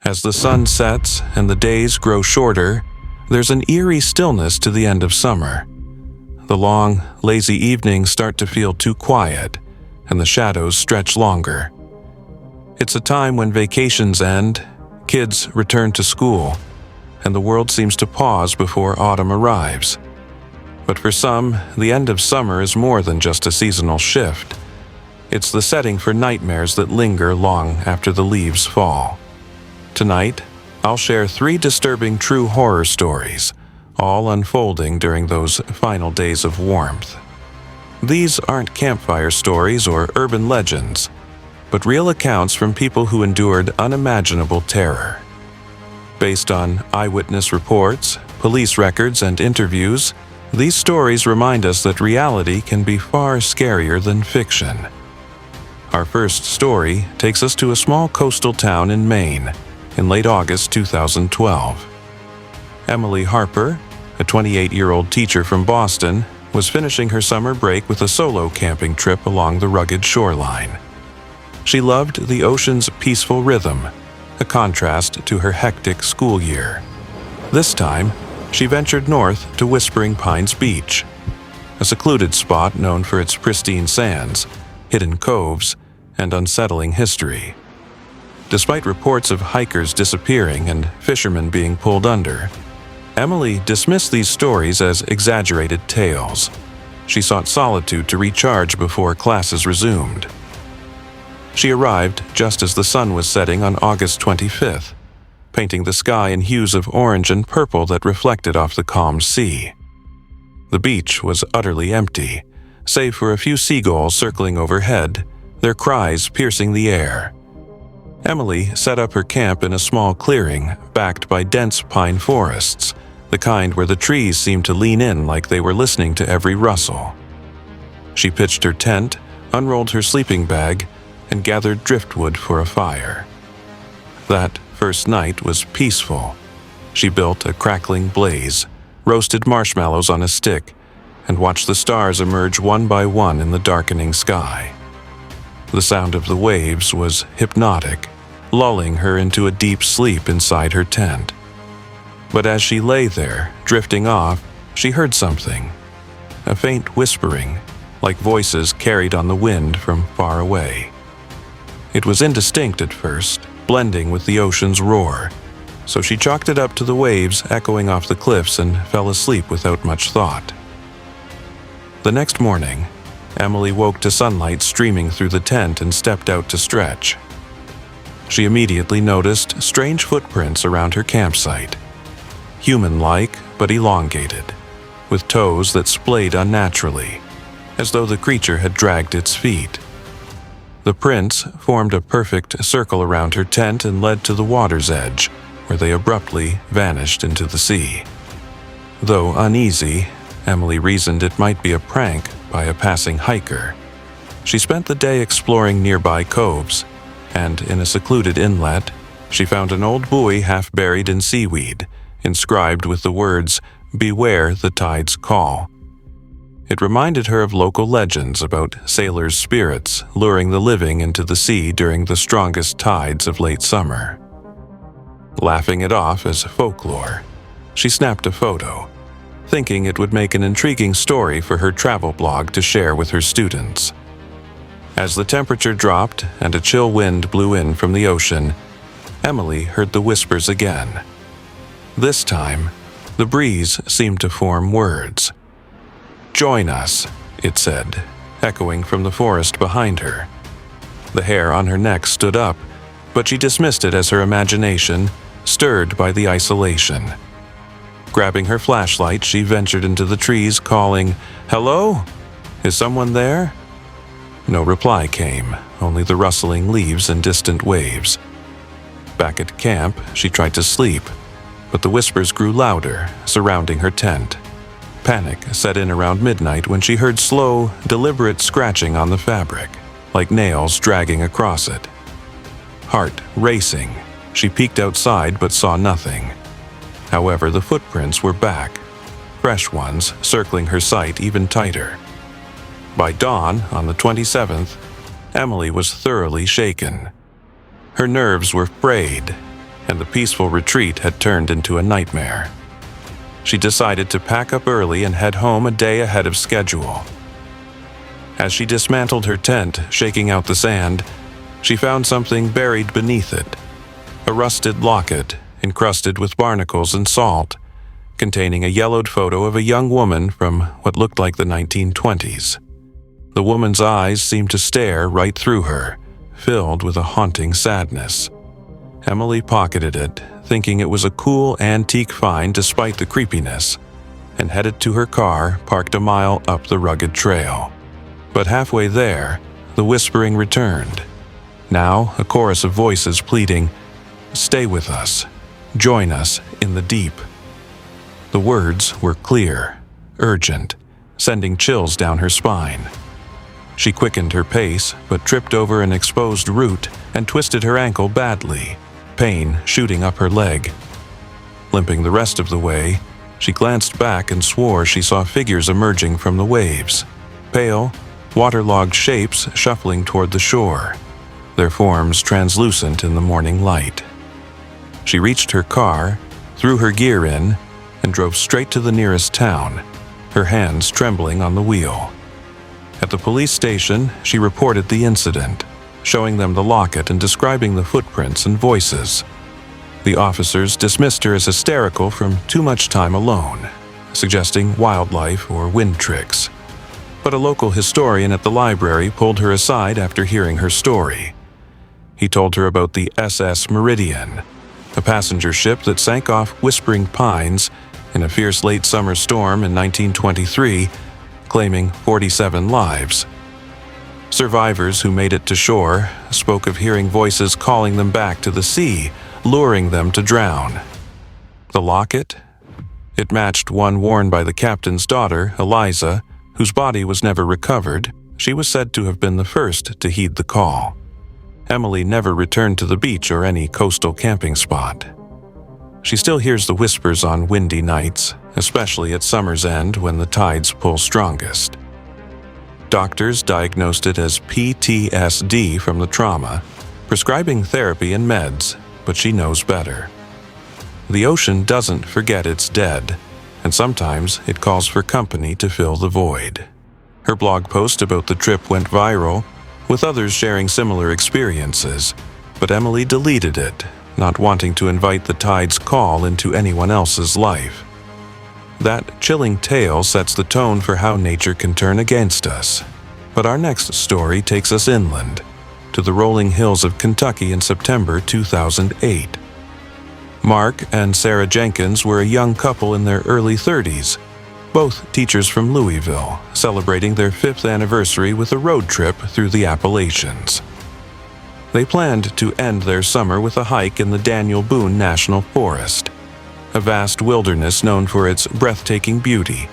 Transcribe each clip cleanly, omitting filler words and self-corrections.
As the sun sets and the days grow shorter, there's an eerie stillness to the end of summer. The long, lazy evenings start to feel too quiet, and the shadows stretch longer. It's a time when vacations end, kids return to school, and the world seems to pause before autumn arrives. But for some, the end of summer is more than just a seasonal shift. It's the setting for nightmares that linger long after the leaves fall. Tonight, I'll share 3 disturbing true horror stories, all unfolding during those final days of warmth. These aren't campfire stories or urban legends, but real accounts from people who endured unimaginable terror. Based on eyewitness reports, police records, and interviews, these stories remind us that reality can be far scarier than fiction. Our first story takes us to a small coastal town in Maine in late August 2012. Emily Harper, a 28-year-old teacher from Boston, was finishing her summer break with a solo camping trip along the rugged shoreline. She loved the ocean's peaceful rhythm, a contrast to her hectic school year. This time, she ventured north to Whispering Pines Beach, a secluded spot known for its pristine sands, hidden coves, and unsettling history. Despite reports of hikers disappearing and fishermen being pulled under, Emily dismissed these stories as exaggerated tales. She sought solitude to recharge before classes resumed. She arrived just as the sun was setting on August 25th, painting the sky in hues of orange and purple that reflected off the calm sea. The beach was utterly empty, save for a few seagulls circling overhead, their cries piercing the air. Emily set up her camp in a small clearing backed by dense pine forests, the kind where the trees seemed to lean in like they were listening to every rustle. She pitched her tent, unrolled her sleeping bag, and gathered driftwood for a fire. That first night was peaceful. She built a crackling blaze, roasted marshmallows on a stick, and watched the stars emerge one by one in the darkening sky. The sound of the waves was hypnotic, lulling her into a deep sleep inside her tent. But as she lay there, drifting off, she heard something. A faint whispering, like voices carried on the wind from far away. It was indistinct at first, blending with the ocean's roar, so she chalked it up to the waves echoing off the cliffs and fell asleep without much thought. The next morning, Emily woke to sunlight streaming through the tent and stepped out to stretch. She immediately noticed strange footprints around her campsite. Human-like, but elongated, with toes that splayed unnaturally, as though the creature had dragged its feet. The prints formed a perfect circle around her tent and led to the water's edge, where they abruptly vanished into the sea. Though uneasy, Emily reasoned it might be a prank by a passing hiker. She spent the day exploring nearby coves, and in a secluded inlet, she found an old buoy half buried in seaweed, inscribed with the words, "Beware the tide's call." It reminded her of local legends about sailors' spirits luring the living into the sea during the strongest tides of late summer. Laughing it off as folklore, she snapped a photo, thinking it would make an intriguing story for her travel blog to share with her students. As the temperature dropped and a chill wind blew in from the ocean, Emily heard the whispers again. This time, the breeze seemed to form words. "Join us," it said, echoing from the forest behind her. The hair on her neck stood up, but she dismissed it as her imagination, stirred by the isolation. Grabbing her flashlight, she ventured into the trees, calling, "Hello? Is someone there?" No reply came, only the rustling leaves and distant waves. Back at camp, she tried to sleep, but the whispers grew louder, surrounding her tent. Panic set in around midnight when she heard slow, deliberate scratching on the fabric, like nails dragging across it. Heart racing, she peeked outside but saw nothing. However, the footprints were back, fresh ones circling her sight even tighter. By dawn, on the 27th, Emily was thoroughly shaken. Her nerves were frayed, and the peaceful retreat had turned into a nightmare. She decided to pack up early and head home a day ahead of schedule. As she dismantled her tent, shaking out the sand, she found something buried beneath it, a rusted locket encrusted with barnacles and salt, containing a yellowed photo of a young woman from what looked like the 1920s. The woman's eyes seemed to stare right through her, filled with a haunting sadness. Emily pocketed it, thinking it was a cool antique find despite the creepiness, and headed to her car parked a mile up the rugged trail. But halfway there, the whispering returned. Now a chorus of voices pleading, "Stay with us. Join us in the deep." The words were clear, urgent, sending chills down her spine. She quickened her pace, but tripped over an exposed root and twisted her ankle badly, pain shooting up her leg. Limping the rest of the way, she glanced back and swore she saw figures emerging from the waves, pale, waterlogged shapes shuffling toward the shore, their forms translucent in the morning light. She reached her car, threw her gear in, and drove straight to the nearest town, her hands trembling on the wheel. At the police station, she reported the incident, showing them the locket and describing the footprints and voices. The officers dismissed her as hysterical from too much time alone, suggesting wildlife or wind tricks. But a local historian at the library pulled her aside after hearing her story. He told her about the SS Meridian, a passenger ship that sank off Whispering Pines in a fierce late summer storm in 1923, claiming 47 lives. Survivors who made it to shore spoke of hearing voices calling them back to the sea, luring them to drown. The locket? It matched one worn by the captain's daughter, Eliza, whose body was never recovered. She was said to have been the first to heed the call. Emily never returned to the beach or any coastal camping spot. She still hears the whispers on windy nights, especially at summer's end when the tides pull strongest. Doctors diagnosed it as PTSD from the trauma, prescribing therapy and meds, but she knows better. The ocean doesn't forget its dead, and sometimes it calls for company to fill the void. Her blog post about the trip went viral, with others sharing similar experiences, but Emily deleted it, not wanting to invite the tide's call into anyone else's life. That chilling tale sets the tone for how nature can turn against us. But our next story takes us inland, to the rolling hills of Kentucky in September 2008. Mark and Sarah Jenkins were a young couple in their early 30s, both teachers from Louisville, celebrating their 5th anniversary with a road trip through the Appalachians. They planned to end their summer with a hike in the Daniel Boone National Forest, a vast wilderness known for its breathtaking beauty,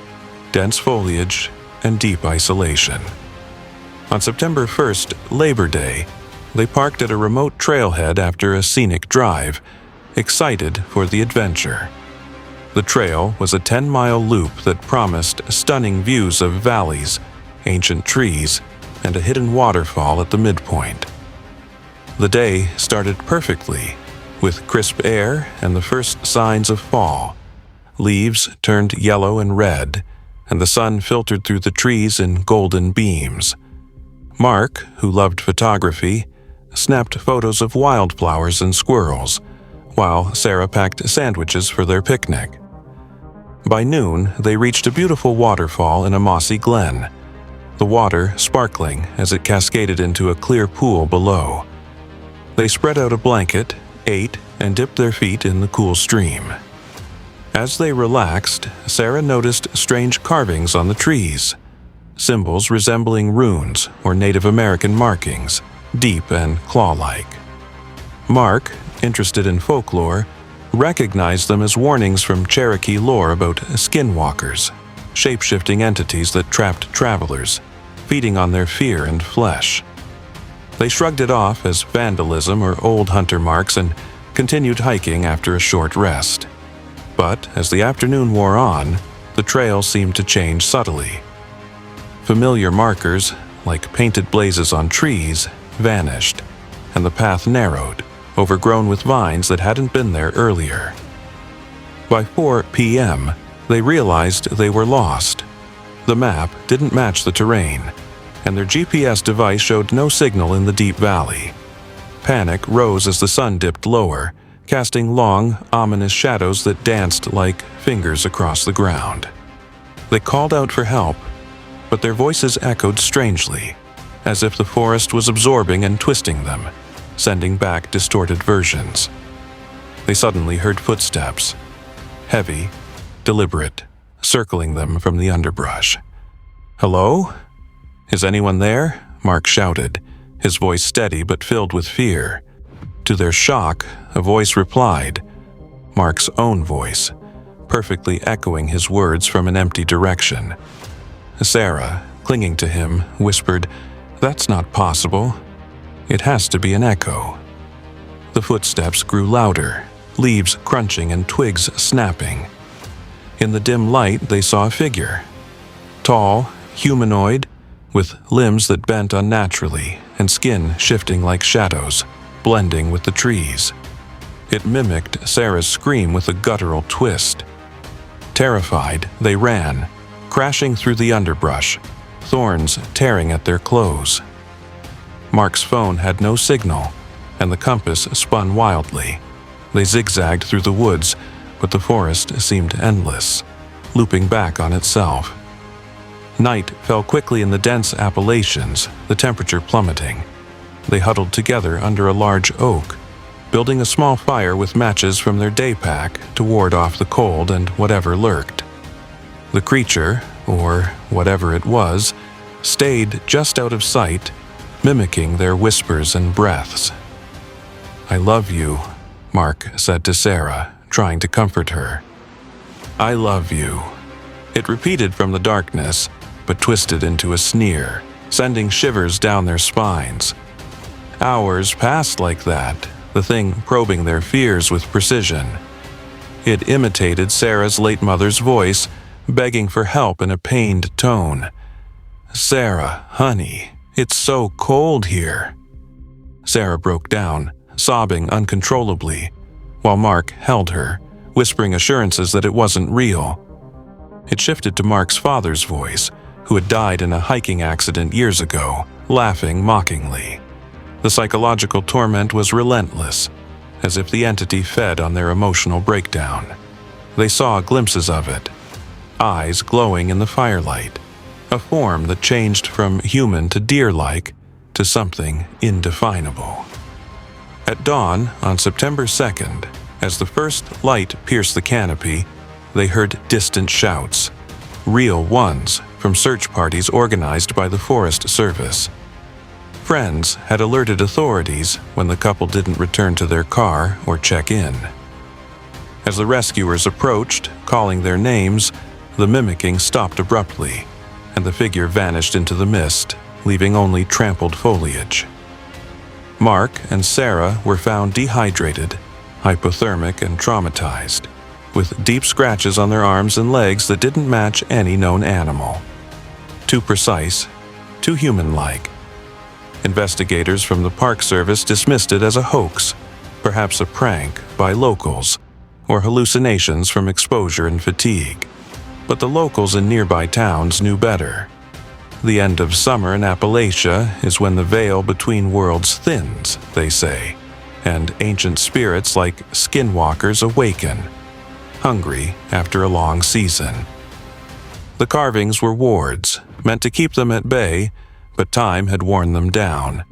dense foliage, and deep isolation. On September 1st, Labor Day, they parked at a remote trailhead after a scenic drive, excited for the adventure. The trail was a 10-mile loop that promised stunning views of valleys, ancient trees, and a hidden waterfall at the midpoint. The day started perfectly, with crisp air and the first signs of fall. Leaves turned yellow and red, and the sun filtered through the trees in golden beams. Mark, who loved photography, snapped photos of wildflowers and squirrels, while Sarah packed sandwiches for their picnic. By noon, they reached a beautiful waterfall in a mossy glen, the water sparkling as it cascaded into a clear pool below. They spread out a blanket, ate, and dipped their feet in the cool stream. As they relaxed, Sarah noticed strange carvings on the trees, symbols resembling runes or Native American markings, deep and claw-like. Mark, interested in folklore, recognized them as warnings from Cherokee lore about skinwalkers, shape-shifting entities that trapped travelers, feeding on their fear and flesh. They shrugged it off as vandalism or old hunter marks and continued hiking after a short rest. But as the afternoon wore on, the trail seemed to change subtly. Familiar markers, like painted blazes on trees, vanished, and the path narrowed, overgrown with vines that hadn't been there earlier. By 4 p.m., they realized they were lost. The map didn't match the terrain, and their GPS device showed no signal in the deep valley. Panic rose as the sun dipped lower, casting long, ominous shadows that danced like fingers across the ground. They called out for help, but their voices echoed strangely, as if the forest was absorbing and twisting them, sending back distorted versions. They suddenly heard footsteps, heavy, deliberate, circling them from the underbrush. "Hello? Is anyone there?" Mark shouted, his voice steady but filled with fear. To their shock, a voice replied, Mark's own voice, perfectly echoing his words from an empty direction. Sarah, clinging to him, whispered, "That's not possible. It has to be an echo." The footsteps grew louder, leaves crunching and twigs snapping. In the dim light, they saw a figure. Tall, humanoid, with limbs that bent unnaturally and skin shifting like shadows, blending with the trees. It mimicked Sarah's scream with a guttural twist. Terrified, they ran, crashing through the underbrush, thorns tearing at their clothes. Mark's phone had no signal, and the compass spun wildly. They zigzagged through the woods, but the forest seemed endless, looping back on itself. Night fell quickly in the dense Appalachians, the temperature plummeting. They huddled together under a large oak, building a small fire with matches from their day pack to ward off the cold and whatever lurked. The creature, or whatever it was, stayed just out of sight, mimicking their whispers and breaths. "I love you," Mark said to Sarah, trying to comfort her. "I love you." It repeated from the darkness, but twisted into a sneer, sending shivers down their spines. Hours passed like that, the thing probing their fears with precision. It imitated Sarah's late mother's voice, begging for help in a pained tone. "Sarah, honey, it's so cold here." Sarah broke down, sobbing uncontrollably, while Mark held her, whispering assurances that it wasn't real. It shifted to Mark's father's voice, who had died in a hiking accident years ago, laughing mockingly. The psychological torment was relentless, as if the entity fed on their emotional breakdown. They saw glimpses of it, eyes glowing in the firelight, a form that changed from human to deer-like to something indefinable. At dawn on September 2nd, as the first light pierced the canopy, they heard distant shouts, real ones from search parties organized by the Forest Service. Friends had alerted authorities when the couple didn't return to their car or check in. As the rescuers approached, calling their names, the mimicking stopped abruptly, and the figure vanished into the mist, leaving only trampled foliage. Mark and Sarah were found dehydrated, hypothermic, and traumatized, with deep scratches on their arms and legs that didn't match any known animal. Too precise, too human-like. Investigators from the Park Service dismissed it as a hoax, perhaps a prank by locals, or hallucinations from exposure and fatigue. But the locals in nearby towns knew better. The end of summer in Appalachia is when the veil between worlds thins, they say, and ancient spirits like skinwalkers awaken, hungry after a long season. The carvings were wards, meant to keep them at bay, but time had worn them down.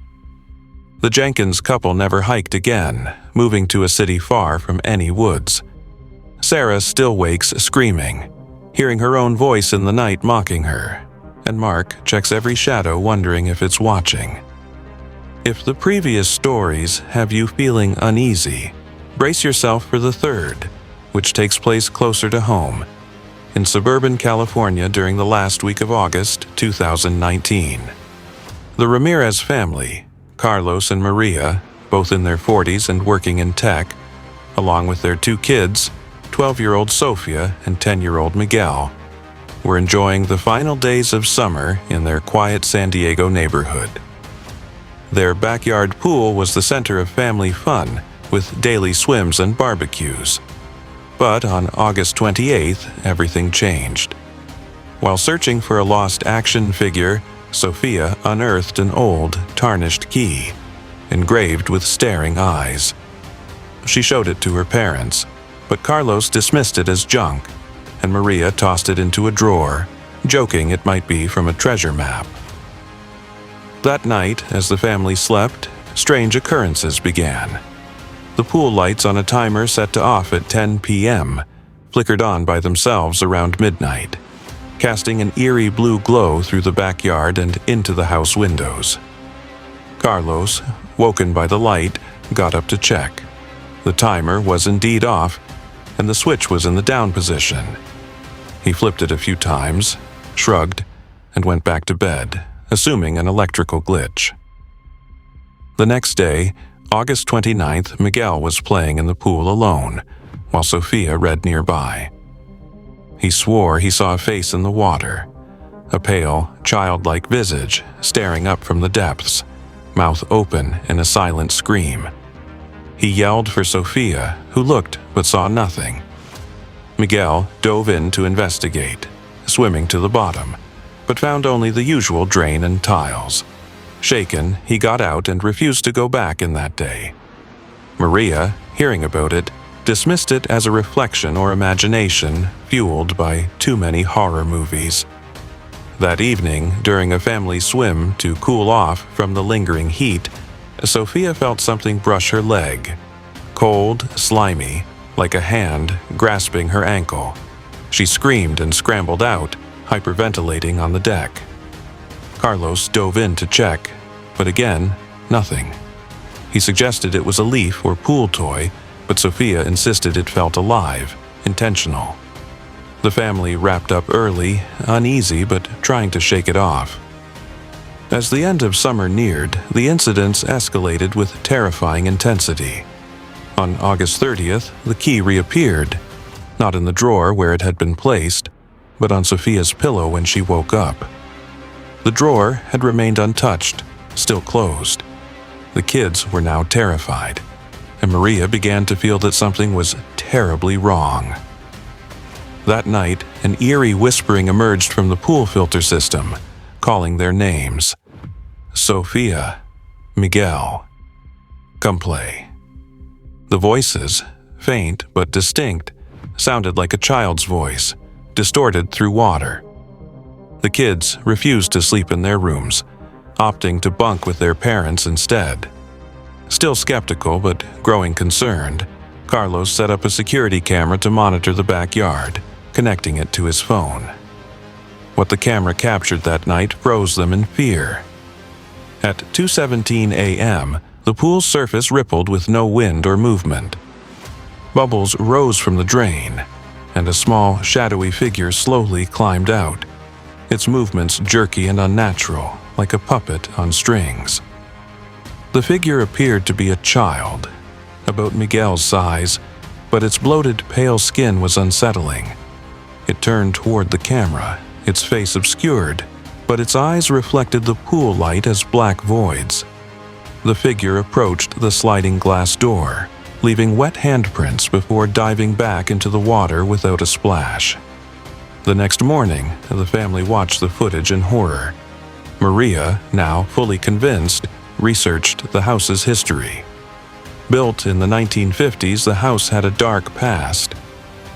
The Jenkins couple never hiked again, moving to a city far from any woods. Sarah still wakes screaming, hearing her own voice in the night mocking her, and Mark checks every shadow wondering if it's watching. If the previous stories have you feeling uneasy, brace yourself for the third, which takes place closer to home, in suburban California during the last week of August 2019. The Ramirez family, Carlos and Maria, both in their 40s and working in tech, along with their two kids, 12-year-old Sophia and 10-year-old Miguel, were enjoying the final days of summer in their quiet San Diego neighborhood. Their backyard pool was the center of family fun, with daily swims and barbecues. But on August 28th, everything changed. While searching for a lost action figure, Sophia unearthed an old, tarnished key, engraved with staring eyes. She showed it to her parents, but Carlos dismissed it as junk, and Maria tossed it into a drawer, joking it might be from a treasure map. That night, as the family slept, strange occurrences began. The pool lights on a timer set to off at 10 p.m. flickered on by themselves around midnight, casting an eerie blue glow through the backyard and into the house windows. Carlos, woken by the light, got up to check. The timer was indeed off, and the switch was in the down position. He flipped it a few times, shrugged, and went back to bed, assuming an electrical glitch. The next day, August 29th, Miguel was playing in the pool alone, while Sophia read nearby. He swore he saw a face in the water, a pale, childlike visage staring up from the depths, mouth open in a silent scream. He yelled for Sophia, who looked but saw nothing. Miguel dove in to investigate, swimming to the bottom, but found only the usual drain and tiles. Shaken, he got out and refused to go back in that day. Maria, hearing about it, dismissed it as a reflection or imagination fueled by too many horror movies. That evening, during a family swim to cool off from the lingering heat, Sophia felt something brush her leg. Cold, slimy, like a hand grasping her ankle. She screamed and scrambled out, hyperventilating on the deck. Carlos dove in to check, but again, nothing. He suggested it was a leaf or pool toy, but Sophia insisted it felt alive, intentional. The family wrapped up early, uneasy but trying to shake it off. As the end of summer neared, the incidents escalated with terrifying intensity. On August 30th, the key reappeared, not in the drawer where it had been placed, but on Sophia's pillow when she woke up. The drawer had remained untouched, still closed. The kids were now terrified, and Maria began to feel that something was terribly wrong. That night, an eerie whispering emerged from the pool filter system, calling their names. Sophia, Miguel, come play. The voices, faint but distinct, sounded like a child's voice, distorted through water. The kids refused to sleep in their rooms, opting to bunk with their parents instead. Still skeptical but growing concerned, Carlos set up a security camera to monitor the backyard, connecting it to his phone. What the camera captured that night froze them in fear. At 2:17 a.m., the pool's surface rippled with no wind or movement. Bubbles rose from the drain, and a small, shadowy figure slowly climbed out, its movements jerky and unnatural, like a puppet on strings. The figure appeared to be a child, about Miguel's size, but its bloated, pale skin was unsettling. It turned toward the camera, its face obscured, but its eyes reflected the pool light as black voids. The figure approached the sliding glass door, leaving wet handprints before diving back into the water without a splash. The next morning, the family watched the footage in horror. Maria, now fully convinced, researched the house's history. Built in the 1950s, the house had a dark past.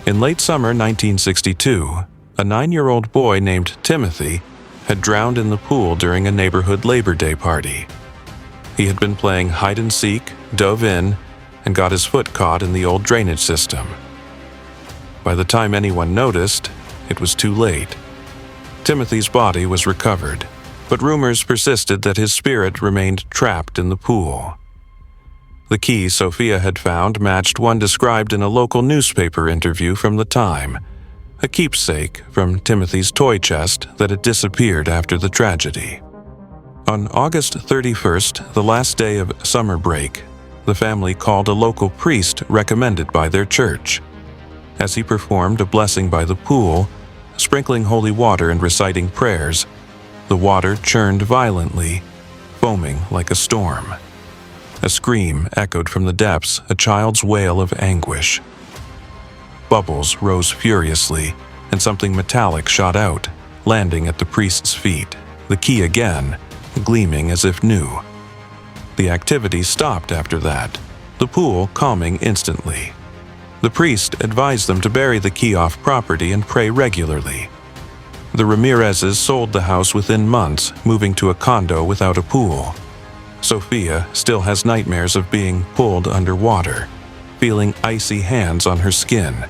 In late summer 1962, a 9-year-old boy named Timothy had drowned in the pool during a neighborhood Labor Day party. He had been playing hide-and-seek, dove in, and got his foot caught in the old drainage system. By the time anyone noticed, it was too late. Timothy's body was recovered, but rumors persisted that his spirit remained trapped in the pool. The key Sophia had found matched one described in a local newspaper interview from the time, a keepsake from Timothy's toy chest that had disappeared after the tragedy. On August 31st, the last day of summer break, the family called a local priest recommended by their church. As he performed a blessing by the pool, sprinkling holy water and reciting prayers, the water churned violently, foaming like a storm. A scream echoed from the depths, a child's wail of anguish. Bubbles rose furiously, and something metallic shot out, landing at the priest's feet, the key again, gleaming as if new. The activity stopped after that, the pool calming instantly. The priest advised them to bury the key off property and pray regularly. The Ramirezes sold the house within months, moving to a condo without a pool. Sophia still has nightmares of being pulled underwater, feeling icy hands on her skin,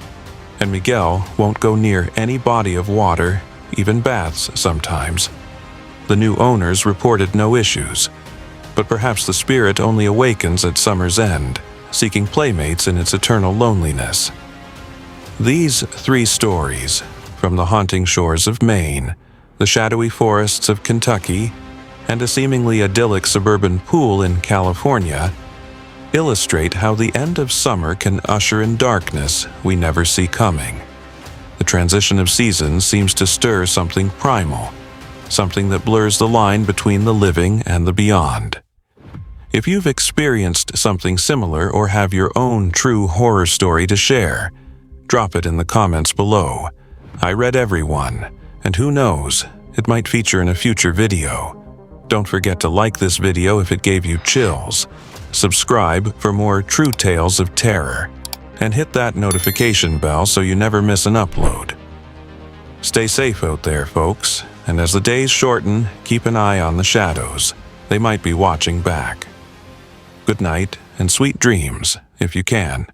and Miguel won't go near any body of water, even baths sometimes. The new owners reported no issues, but perhaps the spirit only awakens at summer's end, seeking playmates in its eternal loneliness. These 3 stories, from the haunting shores of Maine, the shadowy forests of Kentucky, and a seemingly idyllic suburban pool in California, illustrate how the end of summer can usher in darkness we never see coming. The transition of seasons seems to stir something primal, something that blurs the line between the living and the beyond. If you've experienced something similar or have your own true horror story to share, drop it in the comments below. I read every one, and who knows, it might feature in a future video. Don't forget to like this video if it gave you chills, subscribe for more true tales of terror, and hit that notification bell so you never miss an upload. Stay safe out there, folks, and as the days shorten, keep an eye on the shadows. They might be watching back. Good night and sweet dreams, if you can.